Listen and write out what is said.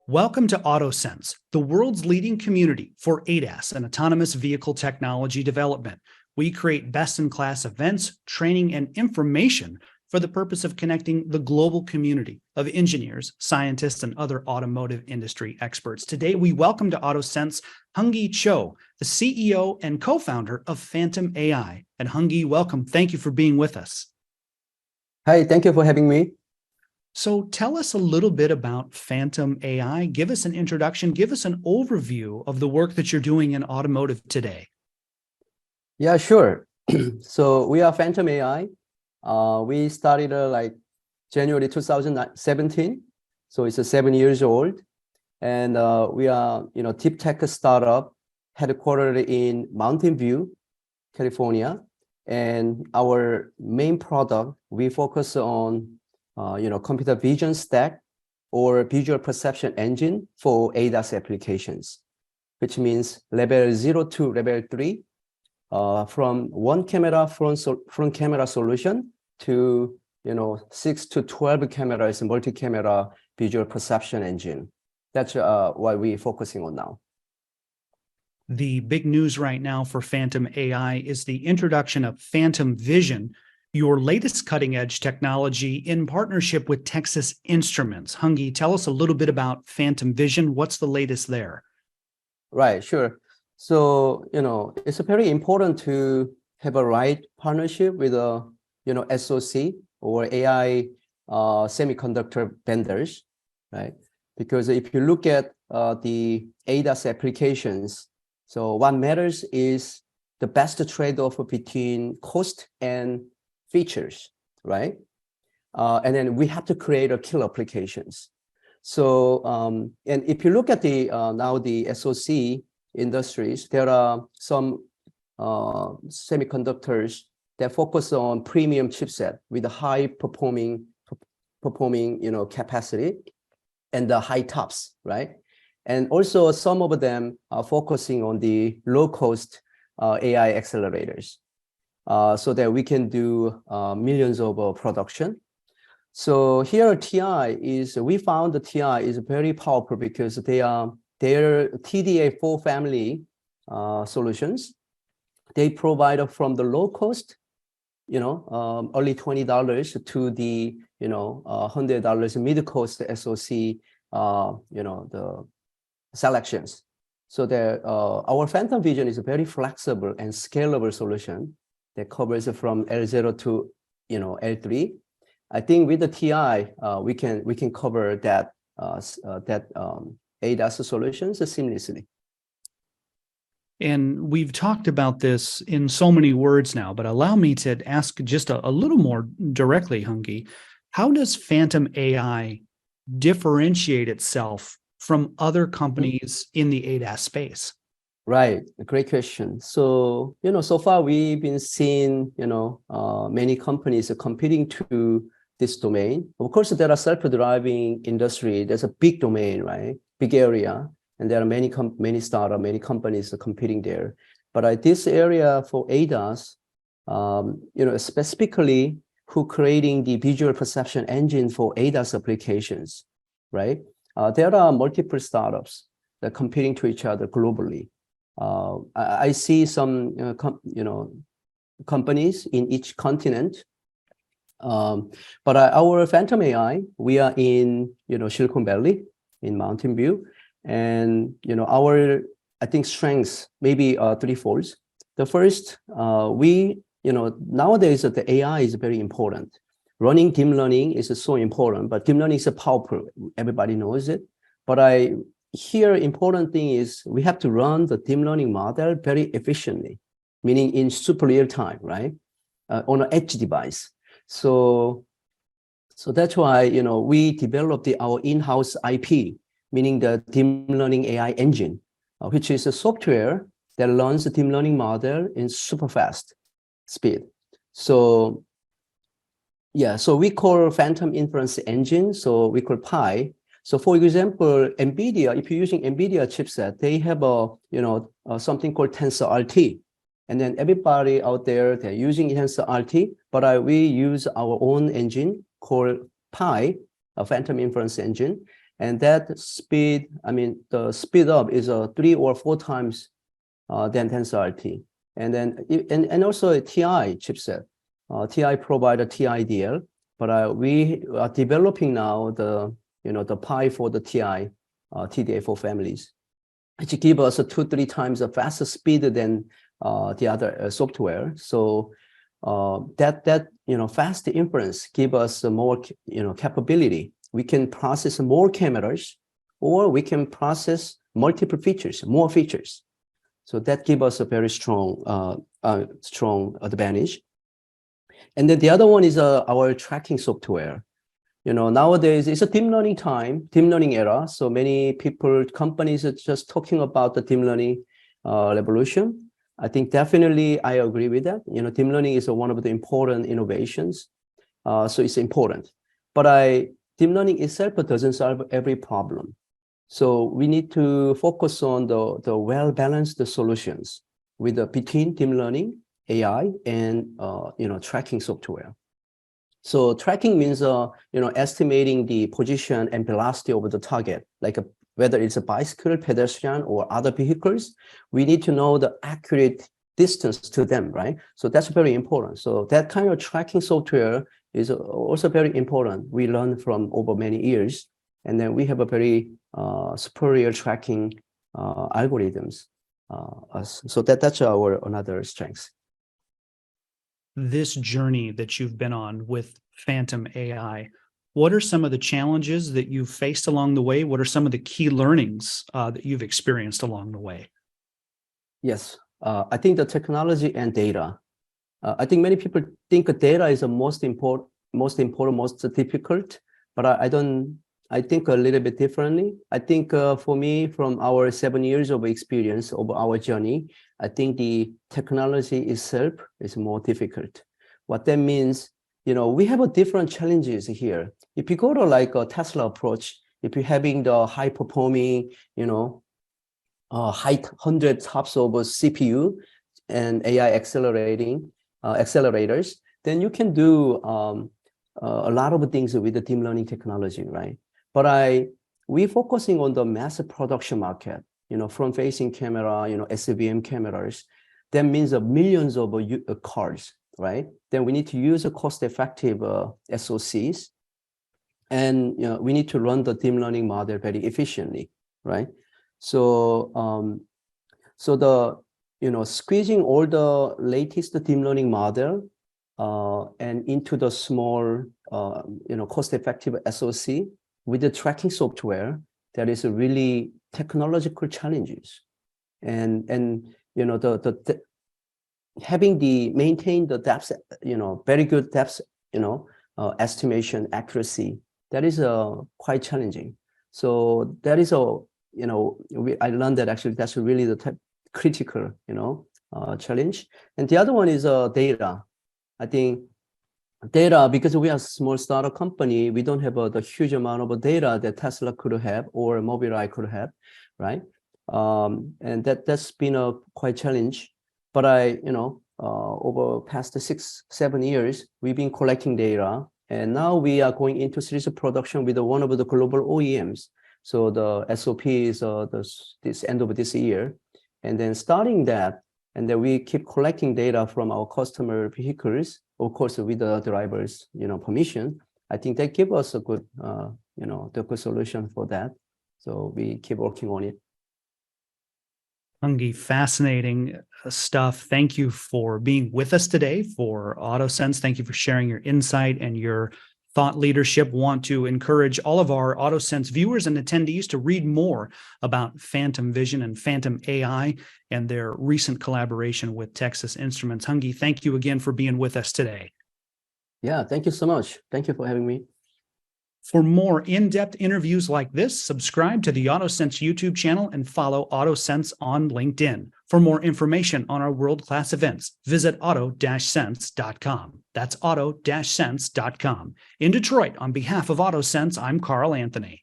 Welcome to AutoSens, the world's leading community for ADAS and autonomous vehicle technology development. We create best-in-class events, training, and information for the purpose of connecting the global community of engineers, scientists, and other automotive industry experts. Today, we welcome to AutoSens Hyunggi Cho, the CEO and co-founder of PhantomAI. And Hyunggi, welcome. Thank you for being with us. Hi, thank you for having me. So tell us a little bit about PhantomAI. Give us an introduction. Give us an overview of the work that you're doing in automotive today. Yeah, sure. So we are PhantomAI. We started like January 2017. So it's 7 years old. And we are, deep tech startup headquartered in Mountain View, California. And our main product, we focus on computer vision stack or visual perception engine for ADAS applications, which means level 0 to level 3, from one camera front camera solution to 6 to 12 cameras multi-camera visual perception engine. That's what we're focusing on now. The big news right now for PhantomAI is the introduction of PhantomVision, your latest cutting-edge technology in partnership with Texas Instruments. Hyunggi, tell us a little bit about PhantomVision. What's the latest there? Right, sure. So, it's very important to have a right partnership with a, SoC or AI semiconductor vendors, right? Because if you look at the ADAS applications, so what matters is the best trade-off between cost and features, right? And then we have to create a killer applications. So, and if you look at the now the SoC industries, there are some semiconductors that focus on premium chipset with a high performing capacity and the high tops, right? And also some of them are focusing on the low cost AI accelerators. So that we can do millions of production. So here we found the TI is very powerful because their TDA4 family solutions. They provide from the low cost, only $20 to the $100 mid cost SoC, the selections. So that our PhantomVision is a very flexible and scalable solution that covers from L0 to L3. I think with the TI, we can cover that ADAS solutions seamlessly. And we've talked about this in so many words now, but allow me to ask just a little more directly, Hyunggi. How does PhantomAI differentiate itself from other companies in the ADAS space? Right, a great question. So, so far we've been seeing, many companies are competing to this domain. Of course, there are self-driving industry. There's a big domain, right? Big area. And there are many startups, many companies are competing there. But this area for ADAS, specifically who creating the visual perception engine for ADAS applications, right? There are multiple startups that are competing to each other globally. I see some, companies in each continent. But our PhantomAI, we are in, Silicon Valley, in Mountain View. And, our, I think, strengths maybe threefold. The first, nowadays the AI is very important. Running deep learning is so important, but deep learning is powerful. Everybody knows it. But here, important thing is we have to run the deep learning model very efficiently, meaning in super real time, right? On an edge device. So that's why, we developed our in-house IP, meaning the deep learning AI engine, which is a software that runs the deep learning model in super fast speed. So yeah, so we call Phantom Inference Engine, so we call Pi. So for example, NVIDIA, if you're using NVIDIA chipset, they have something called TensorRT. And then everybody out there, they're using TensorRT, but we use our own engine called Pi, a phantom inference engine. And that speed, the speed up is 3 or 4 times than TensorRT. And then, and also a TI chipset. TI provide a TIDL, but we are developing now the Pi for the TI TDA4 families, which give us a 2-3 times a faster speed than the other software. So that fast inference give us more capability. We can process more cameras, or we can process multiple features, more features. So that gives us a very strong advantage. And then the other one is our tracking software. Nowadays it's a deep learning era. So many people, companies are just talking about the deep learning revolution. I think definitely I agree with that. Deep learning is one of the important innovations. So it's important. But deep learning itself doesn't solve every problem. So we need to focus on the well-balanced solutions between deep learning, AI, and tracking software. So tracking means estimating the position and velocity of the target, like whether it's a bicycle, pedestrian, or other vehicles. We need to know the accurate distance to them, right? So that's very important. So that kind of tracking software is also very important. We learned from over many years, and then we have a very superior tracking algorithms. So that's our another strength. This journey that you've been on with PhantomAI, what are some of the challenges that you've faced along the way? What are some of the key learnings that you've experienced along the way? Yes, I think the technology and data. I think many people think data is the most important, most difficult, but I think a little bit differently. I think for me, from our 7 years of experience of our journey, I think the technology itself is more difficult. What that means, we have different challenges here. If you go to like a Tesla approach, if you're having the high performing, high 100 TOPS of CPU and AI accelerators, then you can do a lot of things with the deep learning technology, right? But we're focusing on the mass production market, front-facing camera, SVM cameras. That means millions of cars, right? Then we need to use a cost-effective SoCs, and we need to run the deep learning model very efficiently, right? So squeezing all the latest deep learning model and into the small, cost-effective SoC with the tracking software, that is a really technological challenges. And having maintain the depth, very good depth, estimation accuracy, that is quite challenging. So that is I learned that actually that's really the critical, challenge. And the other one is data. I think data, because we are a small startup company, we don't have the huge amount of data that Tesla could have or Mobileye could have, right? And that's been a quite challenge. But over past 6-7 years, we've been collecting data, and now we are going into series of production with one of the global OEMs. So the SOP is this end of this year, and then starting that, and then we keep collecting data from our customer vehicles, of course, with the drivers, permission. I think that give us a good, the good solution for that. So we keep working on it. Hyunggi, fascinating stuff. Thank you for being with us today for AutoSens. Thank you for sharing your insight and your thought leadership. Want to encourage all of our AutoSens viewers and attendees to read more about PhantomVision and PhantomAI and their recent collaboration with Texas Instruments. Hyunggi, thank you again for being with us today. Yeah, thank you so much. Thank you for having me. For more in-depth interviews like this, subscribe to the AutoSens YouTube channel and follow AutoSens on LinkedIn. For more information on our world-class events, visit auto-sense.com. That's auto-sense.com. In Detroit, on behalf of AutoSens, I'm Carl Anthony.